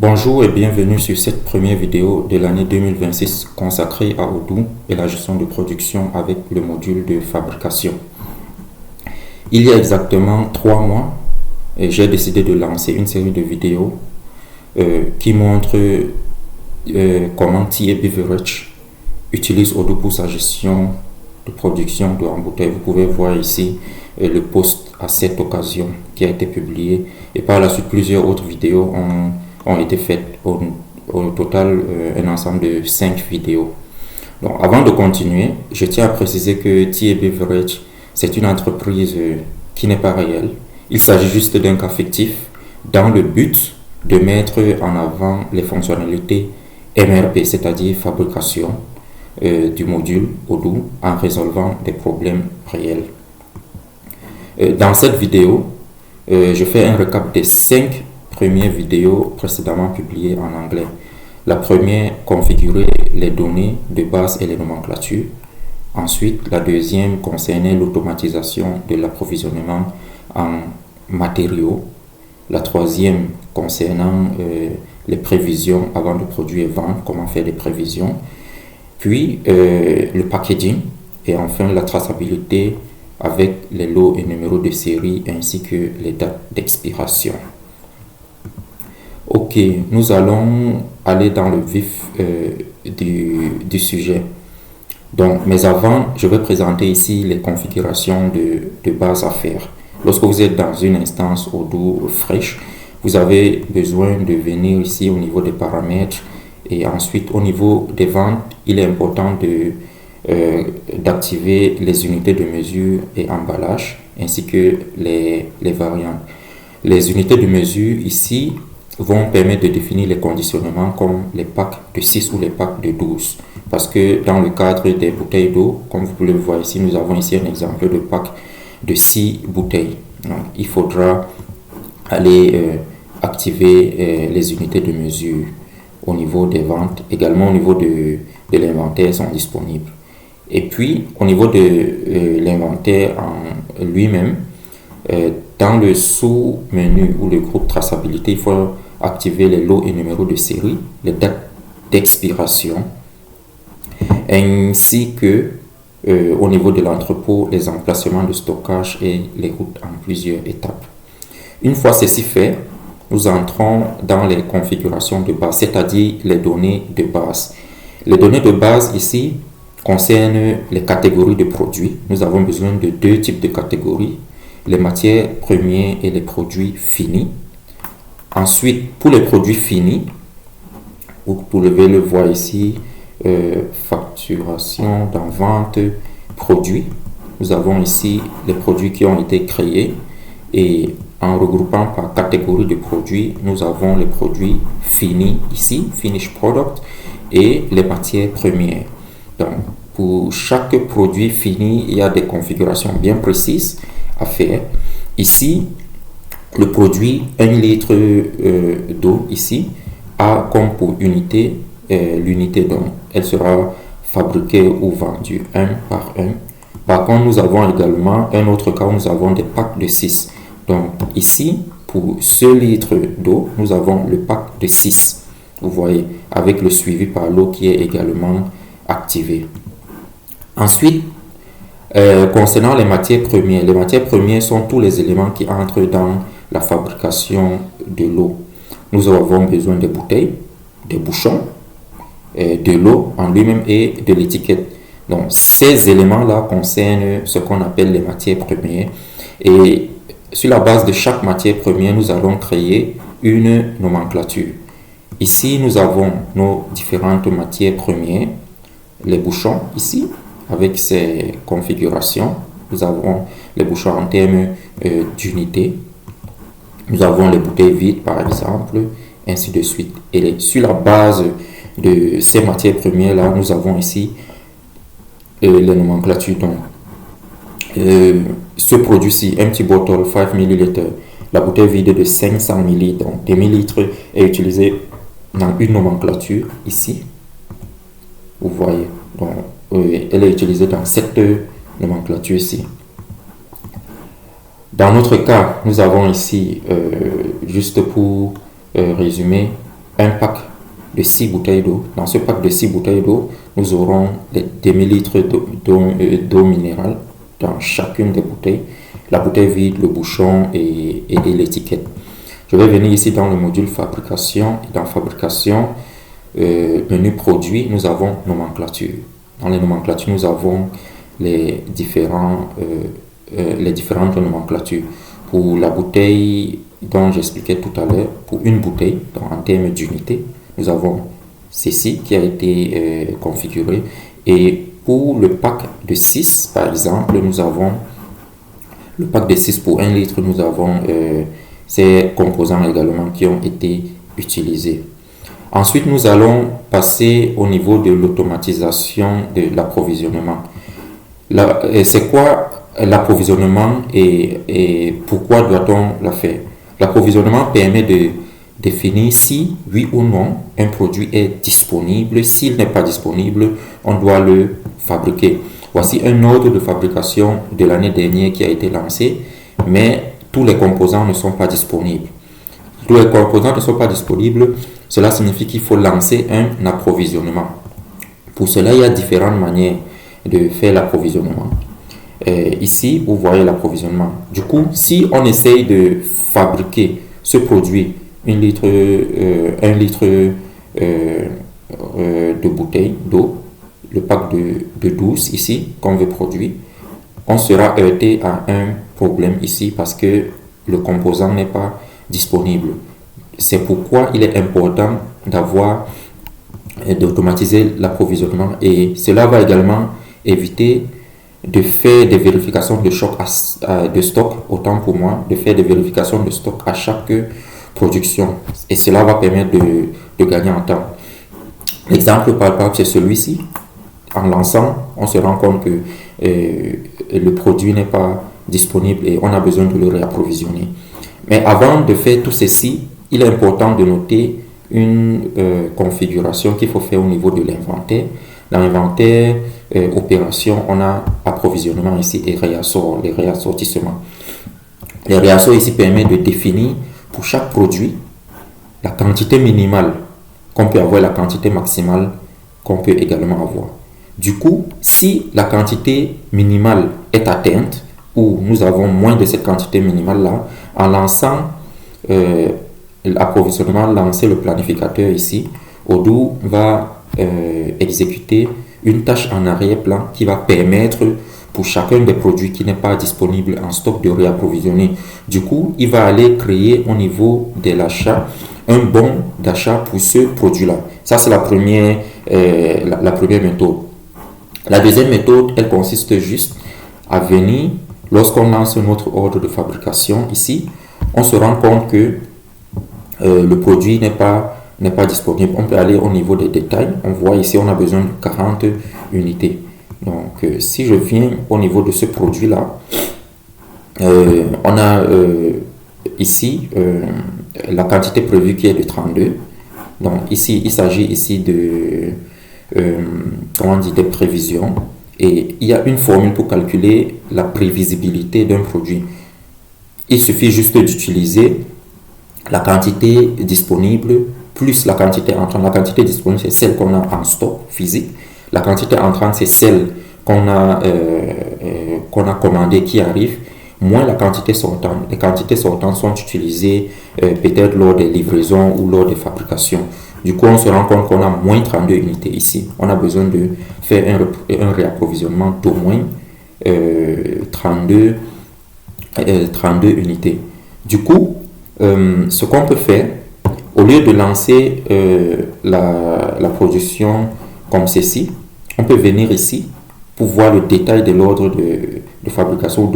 Bonjour et bienvenue sur cette première vidéo de l'année 2026 consacrée à Odoo et la gestion de production avec le module de fabrication. Il y a exactement 3 mois, j'ai décidé de lancer une série de vidéos qui montrent comment TA Beverage utilise Odoo pour sa gestion de production de en bouteille. Vous pouvez voir ici le post à cette occasion qui a été publié, et par la suite plusieurs autres vidéos ont été faites, au total un ensemble de 5 vidéos. Donc, avant de continuer, je tiens à préciser que TA Beverage, c'est une entreprise qui n'est pas réelle. Il s'agit juste d'un cas fictif dans le but de mettre en avant les fonctionnalités MRP, c'est-à-dire fabrication du module Odoo en résolvant des problèmes réels. Dans cette vidéo, je fais un récap des 5 premières vidéos précédemment publiées en anglais. La première, configurer les données de base et les nomenclatures. Ensuite, la deuxième concernait l'automatisation de l'approvisionnement en matériaux. La troisième concernant les prévisions avant de produire et vendre, comment faire des prévisions. Puis le packaging et enfin la traçabilité avec les lots et numéros de série ainsi que les dates d'expiration. Ok, nous allons aller dans le vif du sujet. Donc, mais avant, je vais présenter ici les configurations de base à faire. Lorsque vous êtes dans une instance Odoo fraîche, vous avez besoin de venir ici au niveau des paramètres et ensuite au niveau des ventes, il est important d'activer les unités de mesure et emballage ainsi que les variantes. Les unités de mesure ici vont permettre de définir les conditionnements comme les packs de 6 ou les packs de 12. Parce que dans le cadre des bouteilles d'eau, comme vous pouvez le voir ici, nous avons ici un exemple de pack de 6 bouteilles. Donc, il faudra aller activer les unités de mesure au niveau des ventes. Également au niveau de l'inventaire sont disponibles. Et puis au niveau de l'inventaire en lui-même, dans le sous-menu ou le groupe traçabilité, il faut activer les lots et numéros de série, les dates d'expiration, ainsi que au niveau de l'entrepôt, les emplacements de stockage et les routes en plusieurs étapes. Une fois ceci fait, nous entrons dans les configurations de base, c'est-à-dire les données de base. Les données de base ici concernent les catégories de produits. Nous avons besoin de 2 types de catégories, les matières premières et les produits finis. Ensuite, pour les produits finis, vous pouvez le voir ici, facturation dans vente, produits. Nous avons ici les produits qui ont été créés et en regroupant par catégorie de produits, nous avons les produits finis ici, finished product, et les matières premières. Donc, pour chaque produit fini, il y a des configurations bien précises à faire. Ici, le produit 1 litre d'eau ici a comme pour unité l'unité d'eau. Elle sera fabriquée ou vendue 1 par 1. Par contre, nous avons également un autre cas où nous avons des packs de 6. Donc ici, pour ce litre d'eau, nous avons le pack de 6. Vous voyez, avec le suivi par l'eau qui est également activé. Ensuite, concernant les matières premières sont tous les éléments qui entrent dans la fabrication de l'eau. Nous avons besoin des bouteilles, des bouchons, de l'eau en lui-même et de l'étiquette. Donc ces éléments-là concernent ce qu'on appelle les matières premières. Et sur la base de chaque matière première, nous allons créer une nomenclature. Ici, nous avons nos différentes matières premières, les bouchons ici, avec ces configurations. Nous avons les bouchons en termes d'unité. Nous avons les bouteilles vides, par exemple, ainsi de suite. Et sur la base de ces matières premières-là, nous avons ici les nomenclatures. Donc, ce produit-ci, empty bottle 5 ml, la bouteille vide de 500 ml, donc demi-litre, est utilisée dans une nomenclature ici. Vous voyez, donc elle est utilisée dans cette nomenclature ici. Dans notre cas, nous avons ici, juste pour résumer, un pack de 6 bouteilles d'eau. Dans ce pack de 6 bouteilles d'eau, nous aurons des demi-litres d'eau minérale dans chacune des bouteilles. La bouteille vide, le bouchon et l'étiquette. Je vais venir ici dans le module fabrication. Dans fabrication, menu produit, nous avons nomenclature. Dans les nomenclatures, nous avons les différentes nomenclatures. Pour la bouteille dont j'expliquais tout à l'heure, pour une bouteille, en termes d'unité, nous avons ceci qui a été configuré. Et pour le pack de 6, par exemple, nous avons le pack de 6 pour 1 litre, nous avons ces composants également qui ont été utilisés. Ensuite, nous allons passer au niveau de l'automatisation de l'approvisionnement. C'est quoi l'approvisionnement et pourquoi doit-on la faire? L'approvisionnement permet de définir si, oui ou non, un produit est disponible. S'il n'est pas disponible, on doit le fabriquer. Voici un ordre de fabrication de l'année dernière qui a été lancé, mais tous les composants ne sont pas disponibles. Tous les composants ne sont pas disponibles, cela signifie qu'il faut lancer un approvisionnement. Pour cela, il y a différentes manières de faire l'approvisionnement. Ici, vous voyez l'approvisionnement. Du coup, si on essaye de fabriquer ce produit, 1 litre de bouteille d'eau, le pack de 12 ici, qu'on veut produire, on sera heurté à un problème ici parce que le composant n'est pas disponible. C'est pourquoi il est important d'automatiser l'approvisionnement, et cela va également éviter de faire des vérifications de stock, autant pour moi, de faire des vérifications de stock à chaque production, et cela va permettre de gagner en temps. L'exemple palpable, c'est celui-ci. En lançant, on se rend compte que le produit n'est pas disponible et on a besoin de le réapprovisionner. Mais avant de faire tout ceci, il est important de noter une configuration qu'il faut faire au niveau de l'inventaire. Dans l'inventaire, opération, on a approvisionnement ici et réassort, les réassortissements. Les réassorts ici permettent de définir pour chaque produit la quantité minimale qu'on peut avoir et la quantité maximale qu'on peut également avoir. Du coup, si la quantité minimale est atteinte ou nous avons moins de cette quantité minimale-là, en lançant l'approvisionnement, lancer le planificateur ici, Odoo va exécuter une tâche en arrière-plan qui va permettre pour chacun des produits qui n'est pas disponible en stock de réapprovisionner. Du coup, il va aller créer au niveau de l'achat un bon d'achat pour ce produit-là. Ça, c'est la première méthode. La deuxième méthode, elle consiste juste à venir, lorsqu'on lance notre ordre de fabrication ici, on se rend compte que le produit n'est pas disponible. On peut aller au niveau des détails. On voit ici, on a besoin de 40 unités. Donc, si je viens au niveau de ce produit-là, on a ici la quantité prévue qui est de 32. Donc, ici, il s'agit ici de des prévisions. Et il y a une formule pour calculer la prévisibilité d'un produit. Il suffit juste d'utiliser la quantité disponible plus la quantité entrante. La quantité disponible, c'est celle qu'on a en stock physique. La quantité entrante, c'est celle qu'on a commandée qui arrive, moins la quantité sortante. Les quantités sortantes sont utilisées peut-être lors des livraisons ou lors des fabrications. Du coup, on se rend compte qu'on a moins 32 unités ici. On a besoin de faire un réapprovisionnement d'au moins 32 unités. Du coup, ce qu'on peut faire, au lieu de lancer la production comme ceci, on peut venir ici pour voir le détail de l'ordre de fabrication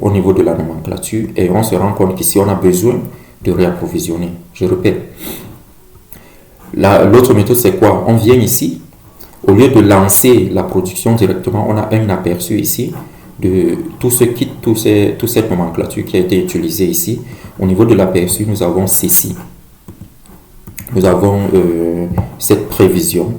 au niveau de la nomenclature, et on se rend compte qu'ici on a besoin de réapprovisionner. Je répète. L'autre méthode, c'est quoi? On vient ici, au lieu de lancer la production directement, on a un aperçu ici de tout ce kit, toute cette nomenclature qui a été utilisée ici. Au niveau de l'aperçu, nous avons ceci. Nous avons cette prévision.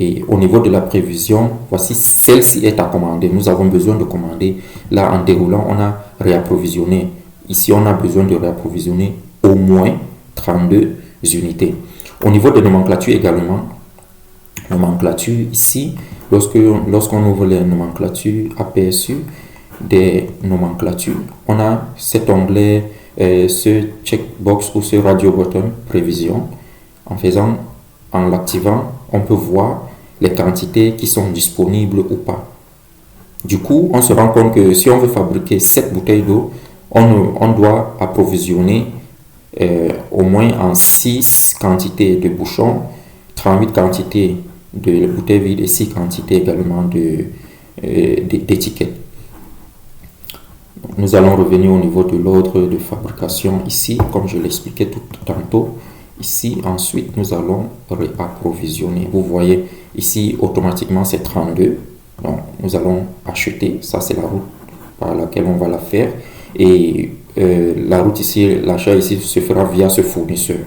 Et au niveau de la prévision, voici, celle-ci est à commander. Nous avons besoin de commander. Là, en déroulant, on a réapprovisionné. Ici, on a besoin de réapprovisionner au moins 32 unités. Au niveau des nomenclatures également, nomenclature ici, lorsqu'on ouvre les nomenclatures aperçues des nomenclatures, on a cet onglet, ce checkbox ou ce radio button prévision. En l'activant, on peut voir les quantités qui sont disponibles ou pas. Du coup, on se rend compte que si on veut fabriquer 7 bouteilles d'eau, on doit approvisionner au moins en 6 quantités de bouchons, 38 quantités de bouteilles vides et 6 quantités également d'étiquettes. Nous allons revenir au niveau de l'ordre de fabrication ici, comme je l'expliquais tout tantôt. Ici, ensuite, nous allons réapprovisionner. Vous voyez, ici, automatiquement, c'est 32. Donc, nous allons acheter. Ça, c'est la route par laquelle on va la faire. Et la route ici, l'achat ici se fera via ce fournisseur.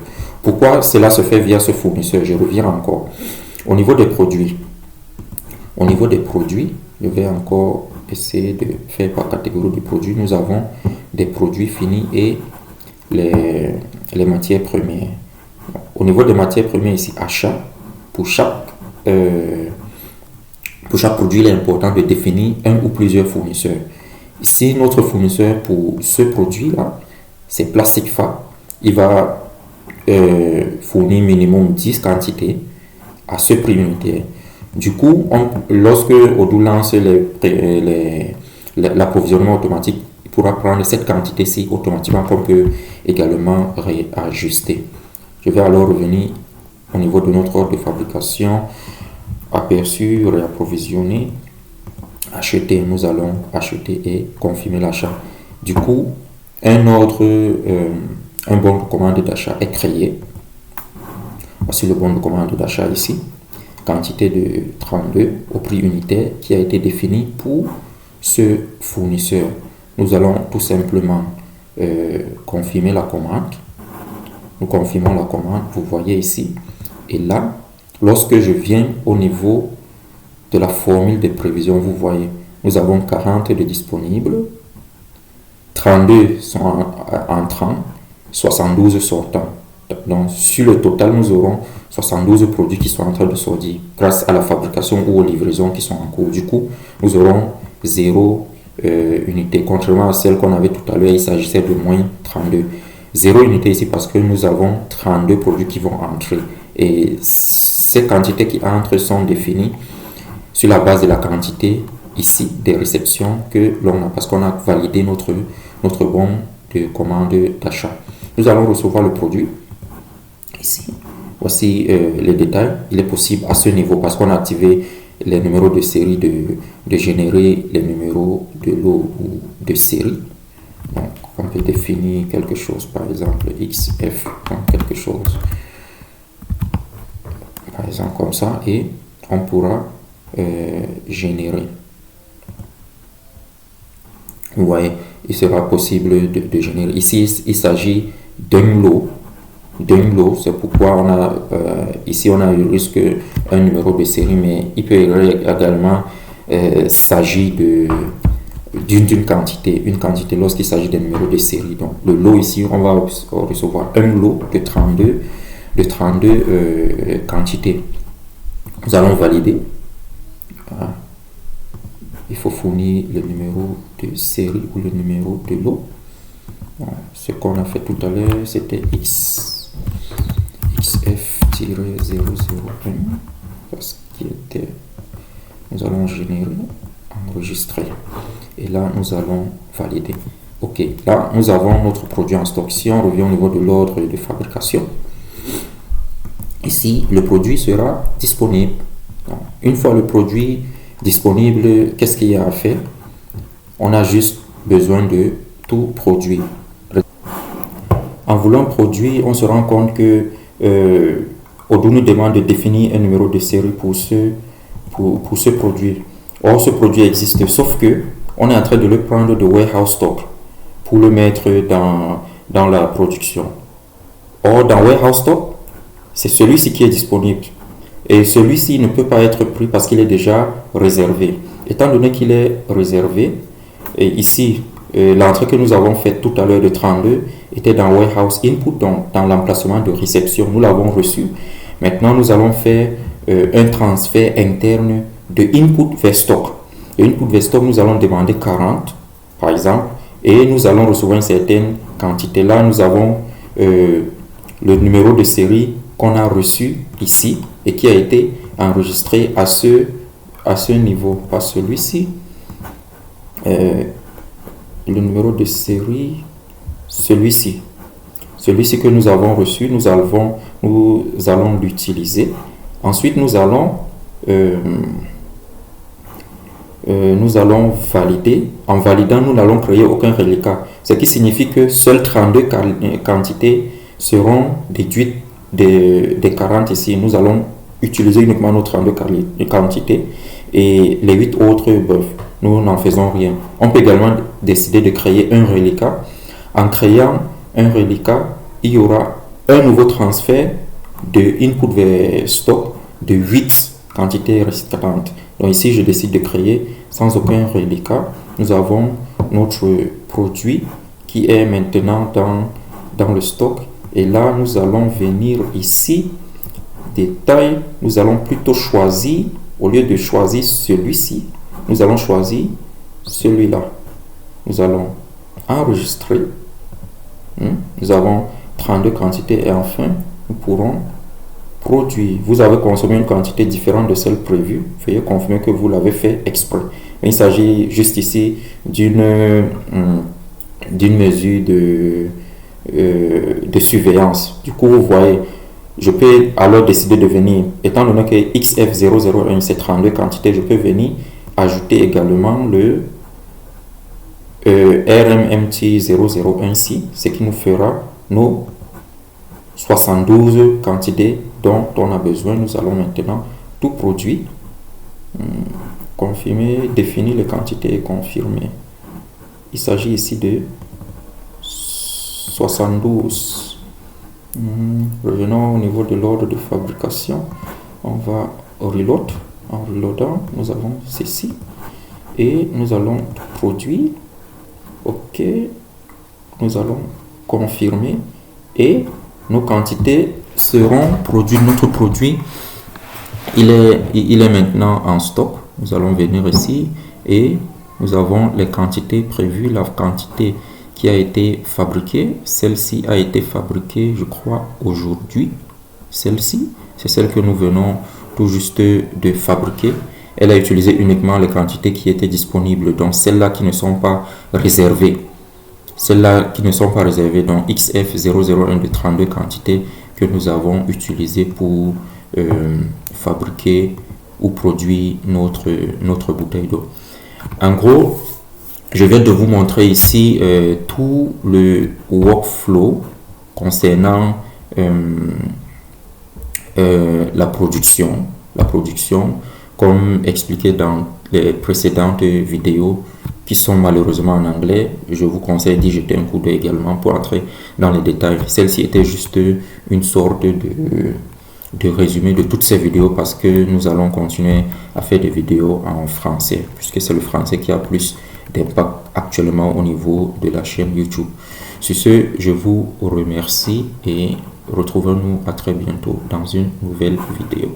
Pourquoi cela se fait via ce fournisseur? Je reviens encore. Au niveau des produits, je vais encore essayer de faire par catégorie de produits. Nous avons des produits finis et les matières premières. Au niveau des matières premières, ici, achat, pour chaque produit, il est important de définir un ou plusieurs fournisseurs. Ici, notre fournisseur pour ce produit-là, c'est Plasticfa. Il va fournir minimum 10 quantités à ce prix unitaire. Du coup, lorsque Odoo lance l'approvisionnement automatique, il pourra prendre cette quantité-ci automatiquement qu'on peut également réajuster. Je vais alors revenir au niveau de notre ordre de fabrication, aperçu, réapprovisionner, acheter. Nous allons acheter et confirmer l'achat. Du coup, un bon de commande d'achat est créé. Voici le bon de commande d'achat ici. Quantité de 32 au prix unitaire qui a été défini pour ce fournisseur. Nous allons tout simplement confirmer la commande. Nous confirmons la commande, vous voyez ici. Et là, lorsque je viens au niveau de la formule de prévision, vous voyez, nous avons 40 de disponibles, 32 sont entrants, 72 sortants. Donc, sur le total, nous aurons 72 produits qui sont en train de sortir grâce à la fabrication ou aux livraisons qui sont en cours. Du coup, nous aurons 0 unité. Contrairement à celle qu'on avait tout à l'heure, il s'agissait de moins 32. 0 unité ici parce que nous avons 32 produits qui vont entrer. Et ces quantités qui entrent sont définies sur la base de la quantité ici des réceptions que l'on a, parce qu'on a validé notre bon de commande d'achat. Nous allons recevoir le produit ici. Voici les détails. Il est possible à ce niveau, parce qu'on a activé les numéros de série, de générer les numéros de lot ou de série. Donc, on peut définir quelque chose, par exemple XF, quelque chose, par exemple comme ça, et on pourra générer. Vous voyez, il sera possible de générer. Ici, il s'agit d'un lot. C'est pourquoi on a ici on a eu risque un numéro de série, mais il peut également s'agir d'une quantité, lorsqu'il s'agit d'un numéro de série. Donc le lot ici, on va recevoir un lot de 32 quantités. Nous allons valider. Voilà. Il faut fournir le numéro de série ou le numéro de lot. Voilà. Ce qu'on a fait tout à l'heure, c'était XF-001, parce qu'il était, nous allons générer, enregistrer, et là nous allons valider. Ok, là nous avons notre produit en stock. Si on revient au niveau de l'ordre de fabrication, ici le produit sera disponible. Donc, une fois le produit disponible, qu'est-ce qu'il y a à faire? On a juste besoin de tout produire. En voulant produire, on se rend compte que Odoo nous demande de définir un numéro de série pour ce produit. Or, ce produit existe, sauf que on est en train de le prendre de warehouse stock pour le mettre dans la production. Or, dans warehouse stock, c'est celui-ci qui est disponible. Et celui-ci ne peut pas être pris parce qu'il est déjà réservé. Étant donné qu'il est réservé, et ici, l'entrée que nous avons faite tout à l'heure de 32 était dans Warehouse Input, donc dans l'emplacement de réception. Nous l'avons reçu. Maintenant, nous allons faire un transfert interne de input vers stock. De input vers stock, nous allons demander 40, par exemple, et nous allons recevoir une certaine quantité. Là, nous avons le numéro de série qu'on a reçu ici et qui a été enregistré à ce niveau, pas celui-ci. Le numéro de série, celui-ci que nous avons reçu, nous allons l'utiliser. Ensuite, nous allons valider. En validant, nous n'allons créer aucun reliquat, ce qui signifie que seules 32 quantités seront déduites des 40 ici. Nous allons utiliser uniquement nos 32 quantités et les 8 autres, nous n'en faisons rien. On peut également décider de créer un reliquat. En créant un reliquat, il y aura un nouveau transfert de input vers stock de 8 quantités restantes. Donc ici, je décide de créer sans aucun reliquat. Nous avons notre produit qui est maintenant dans le stock. Et là, nous allons venir ici, détail, nous allons plutôt choisir, au lieu de choisir celui-ci, nous allons choisir celui-là. Nous allons enregistrer. Nous avons 32 quantités et enfin, nous pourrons produire. Vous avez consommé une quantité différente de celle prévue. Veuillez confirmer que vous l'avez fait exprès. Il s'agit juste ici d'une mesure de surveillance. Du coup, vous voyez, je peux alors décider de venir, étant donné que XF001 c'est 32 quantités, je peux venir ajouter également le RMMT001 ici, ce qui nous fera nos 72 quantités dont on a besoin. Nous allons maintenant tout produire, confirmer, définir les quantités et confirmer. Il s'agit ici de 72. Revenons au niveau de l'ordre de fabrication. On va au reload. En reloadant, nous avons ceci et nous allons produire. OK. Nous allons confirmer et nos quantités seront produites. Notre produit, il est maintenant en stock. Nous allons venir ici et nous avons les quantités prévues, la quantité qui a été fabriquée. Celle-ci a été fabriquée, je crois, aujourd'hui. Celle-ci, c'est celle que nous venons tout juste de fabriquer. Elle a utilisé uniquement les quantités qui étaient disponibles, donc celles-là qui ne sont pas réservées. Celles-là qui ne sont pas réservées, donc XF001 de 32 quantités que nous avons utilisées pour fabriquer ou produire notre bouteille d'eau. En gros, je viens de vous montrer ici tout le workflow concernant la production, comme expliqué dans les précédentes vidéos qui sont malheureusement en anglais. Je vous conseille d'y jeter un coup d'œil également pour entrer dans les détails. Celle-ci était juste une sorte de résumé de toutes ces vidéos parce que nous allons continuer à faire des vidéos en français puisque c'est le français qui a plus d'impact actuellement au niveau de la chaîne YouTube. Sur ce, je vous remercie et retrouvons-nous à très bientôt dans une nouvelle vidéo.